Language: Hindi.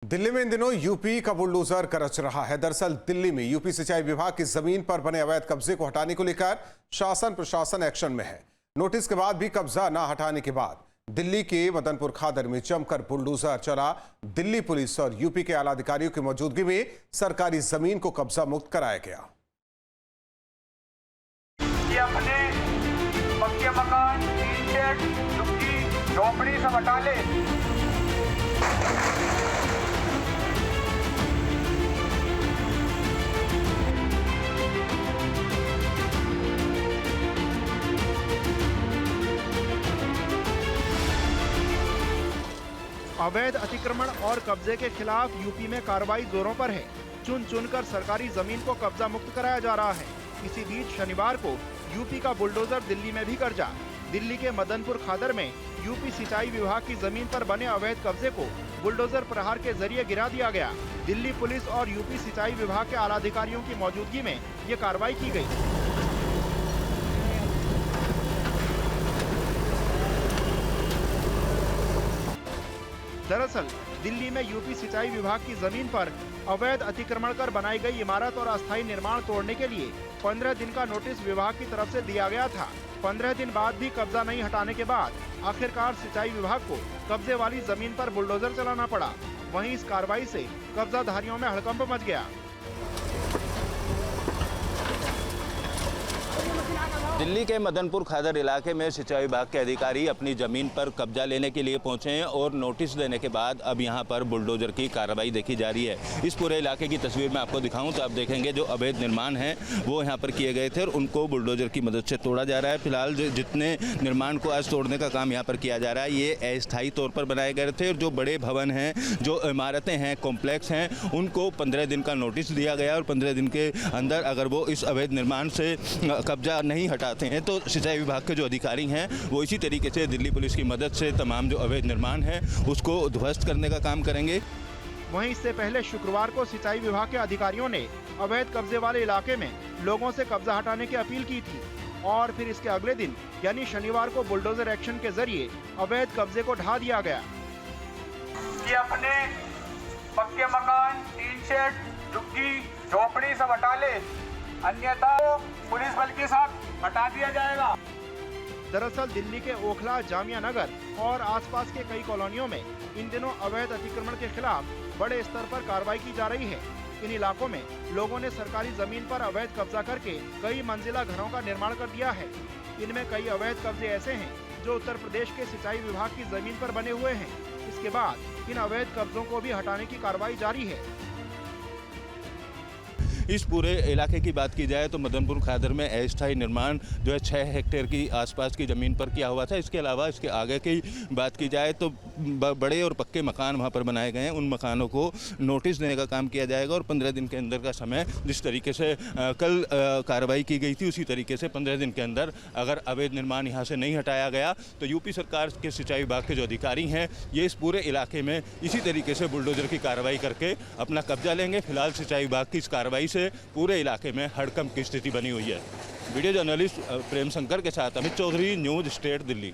दिल्ली में इन दिनों यूपी का बुलडोजर गरज रहा है। दरअसल दिल्ली में यूपी सिंचाई विभाग की जमीन पर बने अवैध कब्जे को हटाने को लेकर शासन प्रशासन एक्शन में है। नोटिस के बाद भी कब्जा न हटाने के बाद दिल्ली के मदनपुर खादर में जमकर बुलडोजर चला। दिल्ली पुलिस और यूपी के आला अधिकारियों की मौजूदगी में सरकारी जमीन को कब्जा मुक्त कराया गया। ये अपने पक्के मकान, टीन शेड, झुग्गी, झोपड़ी सब हटा ले। अवैध अतिक्रमण और कब्जे के खिलाफ यूपी में कार्रवाई जोरों पर है। चुन चुनकर सरकारी जमीन को कब्जा मुक्त कराया जा रहा है। इसी बीच शनिवार को यूपी का बुलडोजर दिल्ली में भी गरजा। दिल्ली के मदनपुर खादर में यूपी सिंचाई विभाग की जमीन पर बने अवैध कब्जे को बुलडोजर प्रहार के जरिए गिरा दिया गया। दिल्ली पुलिस और यूपी सिंचाई विभाग के आला अधिकारियों की मौजूदगी में ये कार्रवाई की गई। दरअसल दिल्ली में यूपी सिंचाई विभाग की जमीन पर अवैध अतिक्रमण कर बनाई गई इमारत और अस्थायी निर्माण तोड़ने के लिए 15 दिन का नोटिस विभाग की तरफ से दिया गया था। 15 दिन बाद भी कब्जा नहीं हटाने के बाद आखिरकार सिंचाई विभाग को कब्जे वाली जमीन पर बुलडोजर चलाना पड़ा। वहीं इस कार्रवाई से कब्जाधारियों में हड़कंप मच गया। दिल्ली के मदनपुर खादर इलाके में सिंचाई विभाग के अधिकारी अपनी ज़मीन पर कब्जा लेने के लिए पहुंचे हैं और नोटिस देने के बाद अब यहां पर बुलडोजर की कार्रवाई देखी जा रही है। इस पूरे इलाके की तस्वीर मैं आपको दिखाऊं तो आप देखेंगे जो अवैध निर्माण हैं वो यहां पर किए गए थे और उनको बुलडोजर की मदद से तोड़ा जा रहा है। फिलहाल जितने निर्माण को आज तोड़ने का काम यहाँ पर किया जा रहा है ये अस्थायी तौर पर बनाए गए थे और जो बड़े भवन हैं, जो इमारतें हैं, कॉम्प्लेक्स हैं, उनको 15 दिन का नोटिस दिया गया और 15 दिन के अंदर अगर वो इस अवैध निर्माण से कब्जा नहीं हटाते हैं तो सिंचाई विभाग के जो अधिकारी हैं वो इसी तरीके से दिल्ली पुलिस की मदद से तमाम जो अवैध निर्माण है उसको ध्वस्त करने का काम करेंगे। वहीं इससे पहले शुक्रवार को सिंचाई विभाग के अधिकारियों ने अवैध कब्जे वाले इलाके में लोगों से कब्जा हटाने की अपील की थी और फिर इसके अगले दिन यानी शनिवार को बुलडोजर एक्शन के जरिए अवैध कब्जे को ढा दिया गया। ये अपने पक्के मकान, टीन शेड, झुग्गी, झोपड़ी सब हटा ले, अन्यथा पुलिस बल के साथ हटा दिया जाएगा। दरअसल दिल्ली के ओखला, जामिया नगर और आसपास के कई कॉलोनियों में इन दिनों अवैध अतिक्रमण के खिलाफ बड़े स्तर पर कार्रवाई की जा रही है। इन इलाकों में लोगों ने सरकारी जमीन पर अवैध कब्जा करके कई मंजिला घरों का निर्माण कर दिया है। इनमें कई अवैध कब्जे ऐसे हैं जो उत्तर प्रदेश के सिंचाई विभाग की जमीन पर बने हुए हैं। इसके बाद इन अवैध कब्जों को भी हटाने की कार्रवाई जारी है। इस पूरे इलाके की बात की जाए तो मदनपुर खादर में अस्थायी निर्माण जो है 6 हेक्टेयर की आसपास की ज़मीन पर किया हुआ था। इसके अलावा इसके आगे की बात की जाए तो बड़े और पक्के मकान वहां पर बनाए गए हैं। उन मकानों को नोटिस देने का काम किया जाएगा और 15 दिन के अंदर का समय, जिस तरीके से कल कार्रवाई की गई थी उसी तरीके से 15 दिन के अंदर अगर अवैध निर्माण यहाँ से नहीं हटाया गया तो यूपी सरकार के सिंचाई विभाग के जो अधिकारी हैं ये इस पूरे इलाके में इसी तरीके से बुलडोजर की कार्रवाई करके अपना कब्जा लेंगे। फिलहाल सिंचाई विभाग की इस कार्रवाई से पूरे इलाके में हड़कंप की स्थिति बनी हुई है। वीडियो जर्नलिस्ट प्रेम शंकर के साथ अमित चौधरी, न्यूज़ स्टेट दिल्ली।